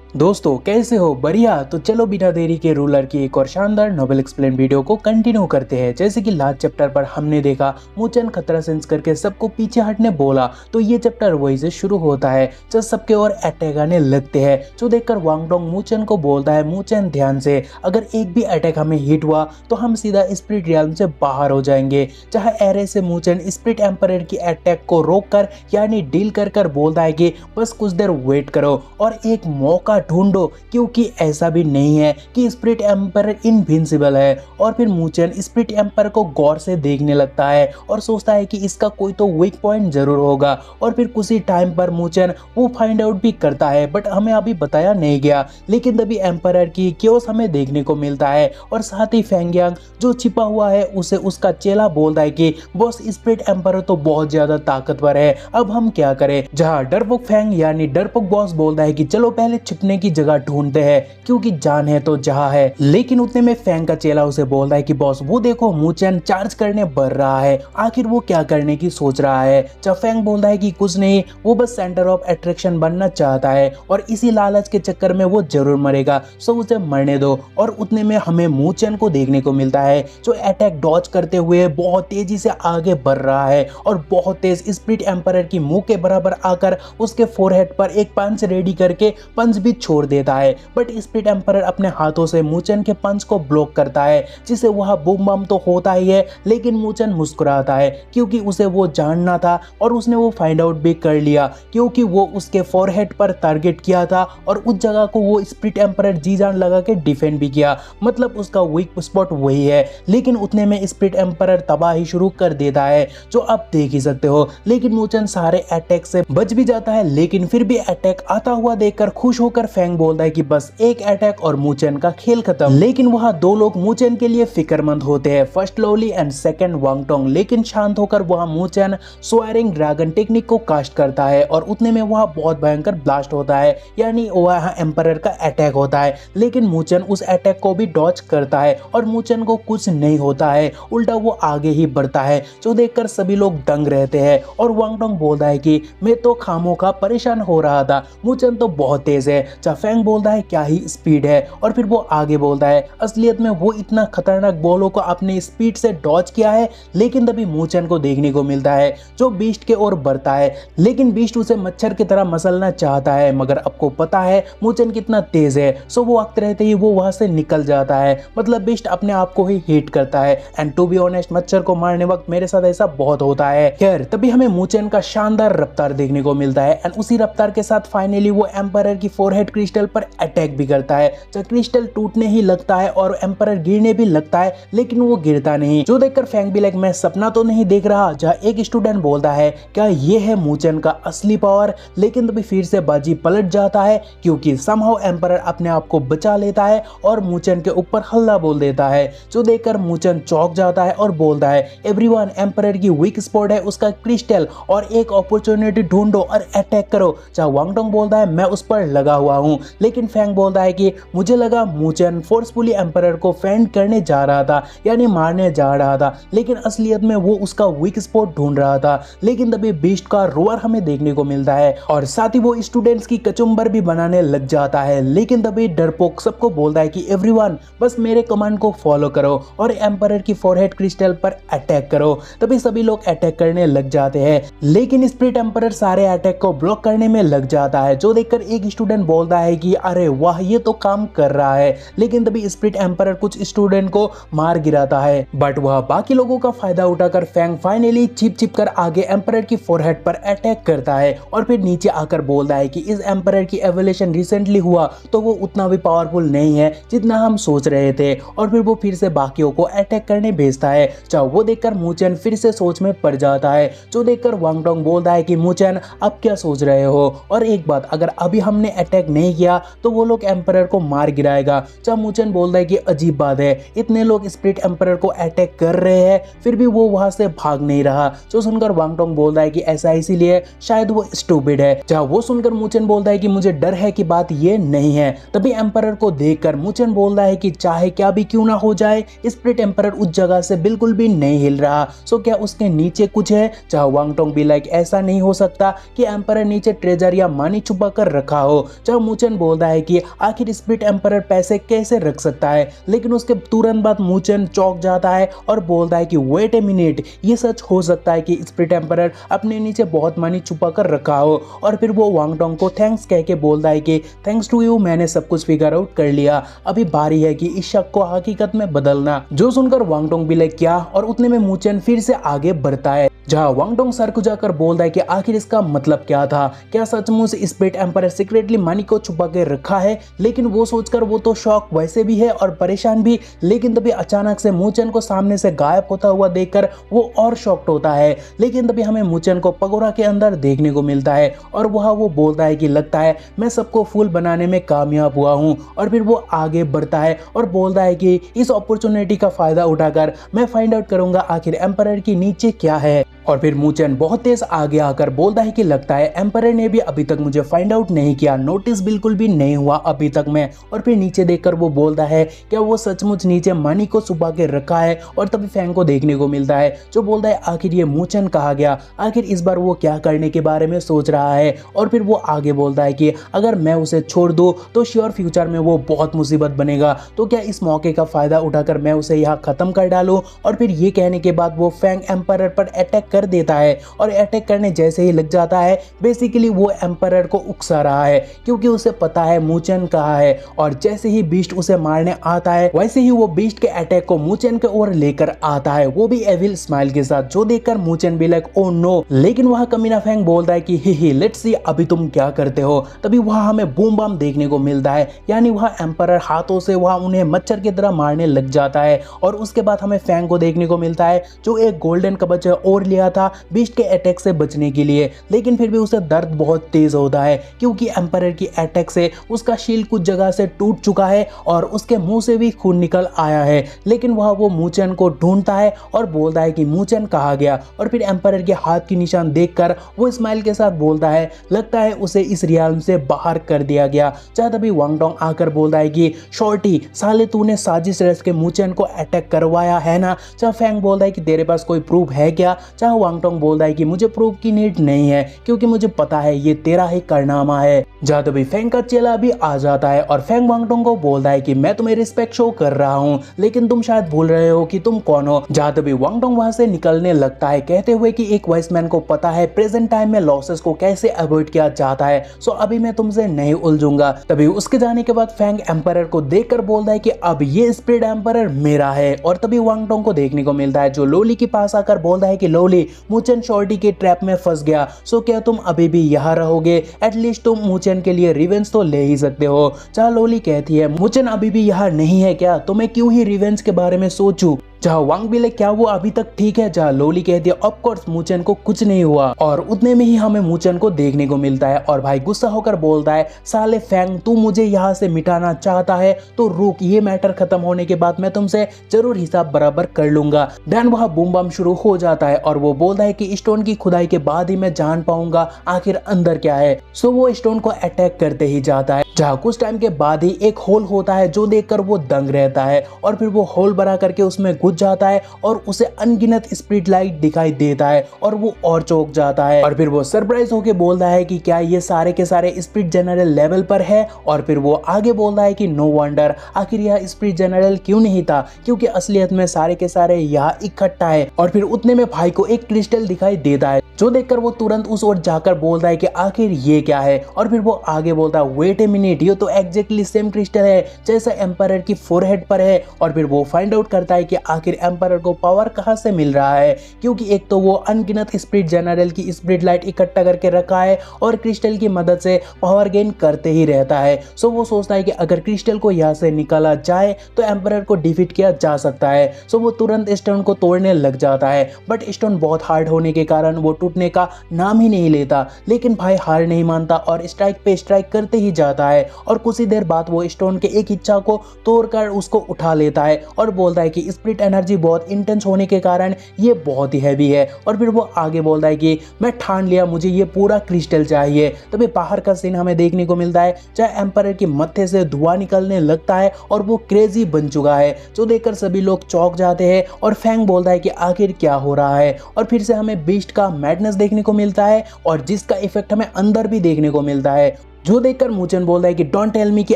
दोस्तों कैसे हो? बढ़िया। तो चलो बिना देरी के रूलर की एक और शानदार नोवेल एक्सप्लेन वीडियो को कंटिन्यू करते हैं। जैसे कि लास्ट चैप्टर पर हमने देखा मूचन खतरा सेंस करके सबको पीछे हटने बोला, तो ये चैप्टर वही से शुरू होता है जब सबके और अटैक आने लगते हैं। जो देखकर वांगडोंग मूचन को बोलता है, मूचन ध्यान से, अगर एक भी अटैक हमें हिट हुआ तो हम सीधा स्पिरिट रियल्म से बाहर हो जाएंगे। जहाँ एरे से मूचन स्पिरिट एम्परर की अटैक को रोक कर यानी डील कर बोलता है कि बस कुछ देर वेट करो और एक मौका ढूंढो, क्योंकि ऐसा भी नहीं है कि स्पिरिट एम्परर इनविंसिबल है। और फिर मूचन स्पिरिट एम्परर को गौर से देखने लगता है और सोचता है कि इसका कोई तो वीक पॉइंट जरूर होगा। और फिर कुछ ही टाइम पर मूचन वो फाइंड आउट भी करता है, बट हमें अभी बताया नहीं गया। लेकिन तभी एम्परर की क्योस हमें देखने को मिलता है और साथ ही फेंगयांग जो छिपा हुआ है उसे उसका चेला बोलता है कि बॉस स्पिरिट एम्परर तो बहुत ज्यादा ताकतवर है, अब हम क्या करें। जहाँ डरपोक फेंग यानी डरपोक बॉस बोलता है कि चलो पहले छिपने की जगह ढूंढते हैं, क्योंकि जान है तो जहां है। लेकिन उतने में फेंग का चेला उसे बोलता है कि बॉस वो देखो मूचन चार्ज करने बढ़ रहा है, आखिर वो क्या करने की सोच रहा है। जब फेंग बोलता है कि कुछ नहीं, वो बस सेंटर ऑफ अट्रैक्शन बनना चाहता है और इसी लालच के चक्कर में वो जरूर मरेगा, सो उसे मरने दो। और उतने में हमें मूचन को देखने को मिलता है जो अटैक डॉज करते हुए बहुत तेजी से आगे बढ़ रहा है और बहुत तेज स्पिरिट एम्परर की मुंह के बराबर आकर उसके फोरहेड पर एक पंच रेडी करके पंच भी छोड़ देता है। बट स्पिरिट एम्परर अपने हाथों से मूचन के पंच को ब्लॉक करता है, जिसे वह बूम बम तो होता ही है, लेकिन मूचन मुस्कुराता है क्योंकि उसे वो जानना था और उसने वो फाइंड आउट भी कर लिया, क्योंकि वो उसके फोरहेड पर टारगेट किया था और उस जगह को वो स्पिरिट एम्परर जी जान लगा के डिफेंड भी किया, मतलब उसका वीक स्पॉट वही है। लेकिन उतने में स्पिरिट एम्परर तबाही शुरू कर देता है, जो आप देख ही सकते हो। लेकिन मूचन सारे अटैक से बच भी जाता है, लेकिन फिर भी अटैक आता हुआ देखकर खुश होकर फेंग बोलता है कि बस एक अटैक और मूचन का खेल खत्म। लेकिन वहां दो लोग मूचन के लिए फिक्रमंद होते हैं, फर्स्ट लोली एंड सेकंड वांगटोंग। लेकिन शांत होकर वहां मूचन स्वेरिंग ड्रैगन टेक्निक को कास्ट करता है और उतने में वहां बहुत भयंकर ब्लास्ट होता है, यानी वहां एम्परर का अटैक होता है। लेकिन मूचन उस अटैक को भी डॉज करता है और मूचन को कुछ नहीं होता है, उल्टा वो आगे ही बढ़ता है, जो देखकर सभी लोग दंग रहते हैं। और वांगटोंग बोलता है कि मैं तो खामोखा परेशान हो रहा था, मूचन तो बहुत तेज है। फेंग बोलता है क्या ही स्पीड है, और फिर वो आगे बोलता है असलियत में वो इतना खतरनाक बॉलों को अपने स्पीड से डॉज किया है। लेकिन तभी मूचन को देखने को मिलता है जो बीस्ट के ओर बढ़ता है, लेकिन बीस्ट उसे मच्छर की तरह मसलना चाहता है, मगर आपको पता है मूचन कितना तेज है, सो वो वक्त रहते ही वो वहां से निकल जाता है। मतलब बीस्ट अपने आप को ही हिट करता है। एंड टू बी ऑनेस्ट, मच्छर को मारने वक्त मेरे साथ ऐसा बहुत होता है। खैर, तभी हमें मूचन का शानदार रफ्तार देखने को मिलता है एंड उसी रफ्तार के साथ फाइनली वो एम्परर की फोरहेड क्रिस्टल पर अटैक भी करता है। जब क्रिस्टल टूटने ही लगता है और एम्परर गिरने भी लगता है, लेकिन वो गिरता नहीं, जो देखकर फेंग भी लाइक मैं सपना तो नहीं देख रहा। जहाँ एक स्टूडेंट बोलता है क्या ये है मूचन का असली पावर, लेकिन तभी फिर से बाजी पलट जाता है, क्योंकि समहाउ एम्परर अपने आप को बचा लेता है और मूचन के ऊपर हल्ला बोल देता है, जो देखकर मूचन चौंक जाता है और बोलता है एवरीवन, एम्परर की वीक स्पॉट है उसका क्रिस्टल और एक अपॉर्चुनिटी ढूंढो और अटैक करो। जहाँ वांगडोंग बोलता है मैं उस पर लगा हुआ हूँ, लेकिन फेंग बोलता है कि मुझे लगा मूचन फोर्सफुली एम्परर को फेंड करने जा रहा था, यानी मारने जा रहा था, लेकिन असलियत में वो उसका वीक स्पॉट ढूंढ रहा था। लेकिन तभी बीस्ट का रोअर हमें देखने को मिलता है और साथ ही वो स्टूडेंट्स की कचुम्बर भी बनाने लग जाता है। लेकिन तभी डरपोक सबको बोलता है कि एवरीवन, बस मेरे कमांड को फॉलो करो और एम्परर की फोरहेड क्रिस्टल पर अटैक करो। तभी सभी लोग अटैक करने लग जाते हैं, लेकिन स्पिरिट एम्परर सारे अटैक को ब्लॉक करने में लग जाता है, जो देखकर एक स्टूडेंट बोलता है कि अरे वाह, ये तो काम कर रहा है। लेकिन तभी स्पिरिट एम्परर कुछ स्टूडेंट को मार गिराता है, बट वह बाकी लोगों का फायदा उठाकर फेंग फाइनली छिप कर आगे एम्परर की फोरहेड पर अटैक करता है और फिर नीचे आकर बोलता है कि इस एम्परर की एवोल्यूशन रिसेंटली हुआ तो वो उतना भी पावरफुल नहीं है जितना हम सोच रहे थे। और फिर वो फिर से बाकियों को अटैक करने भेजता है। चाहे वो देखकर मूचन फिर से सोच में पड़ जाता है, जो देखकर वांगडोंग बोलता है कि मूचन अब क्या सोच रहे हो, और एक बात, अगर अभी हमने अटैक नहीं किया तो वो लोग एम्परर को मार गिराएगा। जब मूचन बोलता है कि अजीब बात है, इतने लोग स्पिरिट एम्परर को अटैक कर रहे हैं फिर भी वो वहां से भाग नहीं रहा। जो सुनकर वांगडोंग बोलता है कि ऐसा इसीलिए शायद वो स्टूपिड है। जहाँ वो सुनकर मूचन बोलता है कि मुझे डर है कि बात ये नहीं है। तभी एम्परर को देखकर मूचन बोलता है कि चाहे क्या भी क्यों ना हो जाए, स्पिरिट एम्परर उस जगह से बिल्कुल भी नहीं हिल रहा, सो क्या उसके नीचे कुछ है। जहाँ वांगडोंग भी लाइक ऐसा नहीं हो सकता कि एम्परर नीचे ट्रेजर या मानी छुपा कर रखा हो। जब मूचन बोलता है कि आखिर स्प्लिट एम्परर पैसे कैसे रख सकता है, लेकिन उसके तुरंत बाद मूचन चौंक जाता है और बोलता है कि वेट ए मिनट, ये सच हो सकता है कि स्प्लिट एम्परर अपने नीचे बहुत मनी छुपा कर रखा हो। और फिर वो वांग डोंग को थैंक्स कह के बोलता है कि थैंक्स टू यू, मैंने सब कुछ फिगर आउट कर लिया, अभी बारी है कि इस शक को हकीकत में बदलना। जो सुनकर वांग डोंग भी लाइक क्या, और उतने में मूचन फिर से आगे बढ़ता है, जहां वांग डोंग सर को जाकर बोलता है कि आखिर इसका मतलब क्या था, क्या सचमुच स्प्लिट एम्परर सीक्रेटली मनी को छुपा के रखा है। लेकिन वो सोचकर वो तो शॉक वैसे भी है और परेशान भी, लेकिन तभी अचानक से मूचन को सामने से गायब होता हुआ देखकर वो और शॉक्ड होता है। लेकिन तभी हमें मूचन को पगोड़ा के अंदर देखने को मिलता है और वह वो बोलता है कि लगता है मैं सबको फूल बनाने में कामयाब हुआ हूँ। और फिर वो आगे बढ़ता है और बोलता है कि इस अपॉर्चुनिटी का फायदा उठाकर मैं फाइंड आउट करूंगा आखिर एम्परर की नीचे क्या है। और फिर मूचन बहुत तेज आगे आकर बोलता है कि लगता है एम्परर ने भी अभी तक मुझे फाइंड आउट नहीं किया, नोटिस बिल्कुल भी नहीं हुआ अभी तक में। और फिर नीचे देखकर वो बोलता है क्या वो सचमुच नीचे मनी को छुपा के रखा है। और तभी फैंग को देखने को मिलता है जो बोलता है आखिर ये मूचन कहा गया, आखिर इस बार वो क्या करने के बारे में सोच रहा है। और फिर वो आगे बोलता है कि अगर मैं उसे छोड़ दूं तो श्योर फ्यूचर में वो बहुत मुसीबत बनेगा, तो क्या इस मौके का फायदा उठाकर मैं उसे यहाँ खत्म कर डालूं। और फिर ये कहने के बाद वो फैंग एम्परर पर अटैक कर देता है और अटैक करने जैसे ही लग जाता है बेसिकली वो एम्परर को उकसा रहा है, क्योंकि उसे पता है मूचन कहाँ है। और जैसे ही बीस्ट उसे मारने आता है वैसे ही वो बीस्ट के अटैक को मूचन के ओर लेकर आता है, वो भी एविल स्माइल के साथ, जो देखकर मूचन भी लाइक ओ नो। लेकिन वह कमीना फैंग बोलता है कि ही लेट्स सी अभी तुम क्या करते हो। तभी वहां हमें बूम बम देखने को मिलता है, यानी वह एम्परर हाथों से वह उन्हें मच्छर की तरह मारने लग जाता है। और उसके बाद हमें फैंग को देखने को मिलता है जो एक गोल्डन कवच और लिया था बीस्ट के अटैक से बचने के लिए, लेकिन फिर भी उसे दर्द बहुत तेज होता है क्योंकि एम्परर की अटैक से उसका शील्ड कुछ जगह से टूट चुका है और उसके मुंह से भी खून निकल आया है। लेकिन वह वो मूचन को ढूंढता है और बोलता है कि मूचन कहाँ गया। और फिर एम्परर के हाथ की निशान देखकर वो स्माइल के साथ बोलता है लगता है उसे इस रियाल्म से बाहर कर दिया गया। चाहे तभी वांग डोंग आकर बोलता है कि शॉर्टी साले तूने साजिश रच के मूचन को अटैक करवाया है ना। चाहे फैंग बोलता है कि तेरे पास कोई प्रूफ है क्या। चाहे वांग डोंग बोलता है कि मुझे प्रूफ की नीड नहीं है क्योंकि मुझे पता है ये तेरा ही कारनामा है। जहाँ तभी फैंग का चेला भी आ जाता है और फैंग वांग डोंग को बोलता है कि मैं तुम्हें रिस्पेक्ट शो कर रहा हूँ, लेकिन तुम शायद भूल रहे हो कि तुम कौन हो। जहाँ तभी वांग डोंग वहां से निकलने लगता है कहते हुए कि एक वाइस मैन को पता है प्रेजेंट टाइम में लॉसेस को कैसे अवॉइड किया जाता है, सो अभी मैं तुमसे नहीं उलझूंगा। तभी उसके जाने के बाद फैंग एम्परर को देखकर बोलता है कि अब ये स्प्लिट एम्परर मेरा है। और तभी वांग डोंग को देखने को मिलता है जो लोली के पास आकर बोलता है कि लोली मूचन शॉर्टी के ट्रैप में फंस गया, सो क्या तुम अभी भी यहाँ रहोगे, एटलीस्ट तुम मूचन के लिए रिवेंज तो ले ही सकते हो। चाहे लोली कहती है मूचन अभी भी यहाँ नहीं है क्या, तो मैं क्यों ही रिवेंज के बारे में सोचूं। जहाँ वांग भी ले क्या वो अभी तक ठीक है। जहाँ लोली कहती है ऑफ कोर्स मूचन को कुछ नहीं हुआ। और उतने में ही हमें मूचन को देखने को मिलता है और भाई गुस्सा होकर बोलता है साले फैंग तू मुझे यहाँ से मिटाना चाहता है तो रुक, ये मैटर खत्म होने के बाद मैं तुमसे जरूर हिसाब बराबर कर लूंगा। देन वह बूम बम शुरू हो जाता है और वो बोलता है कि स्टोन की खुदाई के बाद ही मैं जान पाऊंगा आखिर अंदर क्या है। सो वो स्टोन को अटैक करते ही जाता है। जहाँ कुछ टाइम के बाद ही एक होल होता है जो देखकर वो दंग रहता है और फिर वो होल बना करके उसमें घुस जाता है और उसे अनगिनत स्प्लिट लाइट दिखाई देता है और वो और चौंक जाता है। और फिर वो सरप्राइज होके बोलता है कि क्या ये सारे के सारे स्प्लिट जनरल लेवल पर है। और फिर वो आगे बोलता है कि नो वंडर, आखिर यह स्प्लिट जनरल क्यों नहीं था, क्योंकि असलियत में सारे के सारे यहाँ इकट्ठा है। और फिर उतने में भाई को एक क्रिस्टल दिखाई देता है जो देखकर वो तुरंत उस ओर जाकर बोलता है कि आखिर ये क्या है। और फिर वो आगे बोलता है वेट ए मिनट, ये तो एग्जैक्टली सेम क्रिस्टल है जैसा एम्परर की फोरहेड पर है। और फिर वो फाइंड आउट करता है कि आखिर एम्परर को पावर कहां से मिल रहा है, क्योंकि एक तो वो अनगिनत स्प्लिट जनरल की स्प्लिट लाइट इकट्ठा करके रखा है और क्रिस्टल की मदद से पावर गेन करते ही रहता है। सो वो सोचता है कि अगर क्रिस्टल को यहाँ से निकाला जाए तो एम्परर को डिफीट किया जा सकता है। सो वो तुरंत स्टोन को तोड़ने लग जाता है, बट स्टोन बहुत हार्ड होने के कारण वो टूटने का नाम ही नहीं लेता। लेकिन भाई हार नहीं मानता और स्ट्राइक पे स्ट्राइक करते ही जाता है और कुछ ही देर बाद वो स्टोन के एक हिस्सा को तोड़कर उसको उठा लेता है और बोलता है कि स्प्लिट एनर्जी बहुत इंटेंस होने के कारण ये बहुत ही हैवी है। और फिर वो आगे बोलता है कि मैं ठान लिया, मुझे ये पूरा क्रिस्टल चाहिए। तभी बाहर का सीन हमें देखने को मिलता है जहाँ एम्परर के मत्थे से धुआं निकलने लगता है और वो क्रेजी बन चुका है, जो देखकर सभी लोग चौंक जाते हैं। और फैंग बोलता है कि आखिर क्या हो रहा है। और फिर से हमें बीस्ट का मैडनेस देखने को मिलता है और जिसका इफेक्ट हमें अंदर भी देखने को मिलता है, जो देखकर मूचन बोलता है कि डोंट टेल मी कि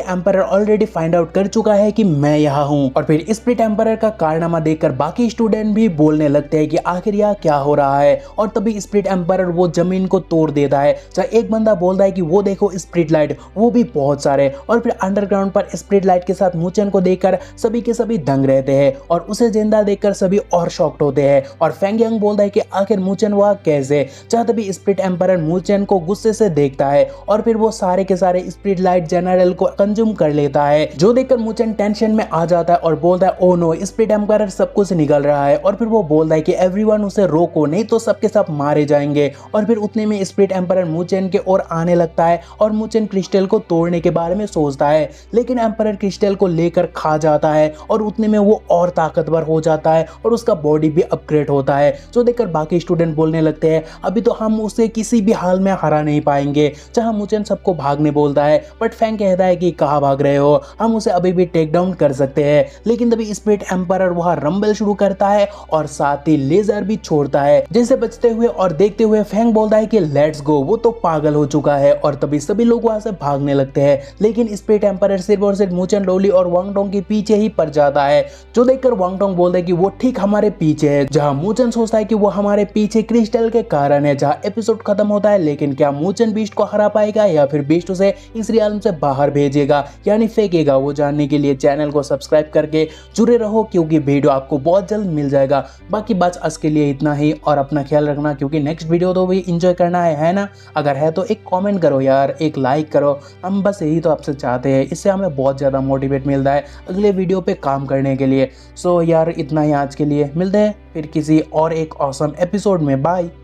एम्परर ऑलरेडी फाइंड आउट कर चुका है कि मैं यहाँ हूँ। और फिर स्प्लिट एम्परर का कारनामा देखकर बाकी स्टूडेंट भी बोलने लगते हैं कि आखिर यहाँ क्या हो रहा है। और तभी स्प्लिट एम्परर वो जमीन को तोड़ देता है। जहाँ एक बंदा बोलता है कि वो देखो स्प्लिट लाइट, वो भी बहुत सारे। और फिर अंडरग्राउंड पर स्प्लिट लाइट के साथ मूचन को देखकर सभी के सभी दंग रहते हैं और उसे जिंदा देखकर सभी और शॉक्ड होते हैं। और फेंग यांग बोलता है कि आखिर मूचन वहाँ कैसे। जहाँ तभी स्प्लिट एम्परर मूचन को गुस्से से देखता है और फिर वो सारे के सारे स्प्लिट लाइट जनरल को कंज्यूम कर लेता है। जो देखकर मूचन टेंशन में आ जाता है और बोलता है ओ नो, स्प्लिट एम्परर सब कुछ निकल रहा है। और फिर वो बोलता है कि एवरीवन उसे रोको, नहीं तो सबके सब मारे जाएंगे। और फिर उतने में स्प्लिट एम्परर मूचन के ओर आने लगता है और मूचन क्रिस्टल को तोड़ने के बारे में सोचता है, लेकिन एम्परर क्रिस्टल को लेकर खा जाता है और उतने में वो और ताकतवर हो जाता है और उसका बॉडी भी अपग्रेड होता है। जो देखकर बाकी स्टूडेंट बोलने लगते हैं अभी तो हम उसे किसी भी हाल में हरा नहीं पाएंगे। जहां मूचन सबको भागने बोलता है, बट फैंग कहता है कि कहां भाग रहे हो, हम उसे अभी भी टेक डाउन कर सकते हैं। लेकिन तभी स्प्लिट एम्परर वहां रंबल शुरू करता है और साथ ही लेजर भी छोड़ता है, जिसे बचते हुए और देखते हुए फैंग बोलता है कि लेट्स गो, वो तो पागल हो चुका है। और तभी सभी लोग वहां से भागने लगते हैं, लेकिन स्प्लिट एम्परर सिर्फ और सिर्फ मूचन, लोली और वांगडोंग के पीछे ही पड़ जाता है। जो देखकर वांगडोंग बोलता है कि वो ठीक हमारे पीछे है। जहां मूचन सोचता है कि वो हमारे पीछे क्रिस्टल के कारण है। जहां एपिसोड खत्म होता है, लेकिन क्या मूचन बीस्ट को हरा पाएगा या फिर बीस्ट उसे इस रियल्म से बाहर भेजेगा यानी फेंकेगा, वो जानने के लिए चैनल को सब्सक्राइब करके जुड़े रहो, क्योंकि वीडियो आपको बहुत जल्द मिल जाएगा। बाकी बस आज के लिए इतना ही और अपना ख्याल रखना, क्योंकि नेक्स्ट वीडियो तो भी इंजॉय करना है ना। अगर है तो एक कॉमेंट करो यार, एक लाइक करो, हम बस यही तो आपसे चाहते हैं। इससे हमें बहुत ज़्यादा मोटिवेट मिलता है अगले वीडियो पे काम करने के लिए। सो यार इतना ही आज के लिए, मिलते हैं फिर किसी और एक ऑसम एपिसोड में। बाय।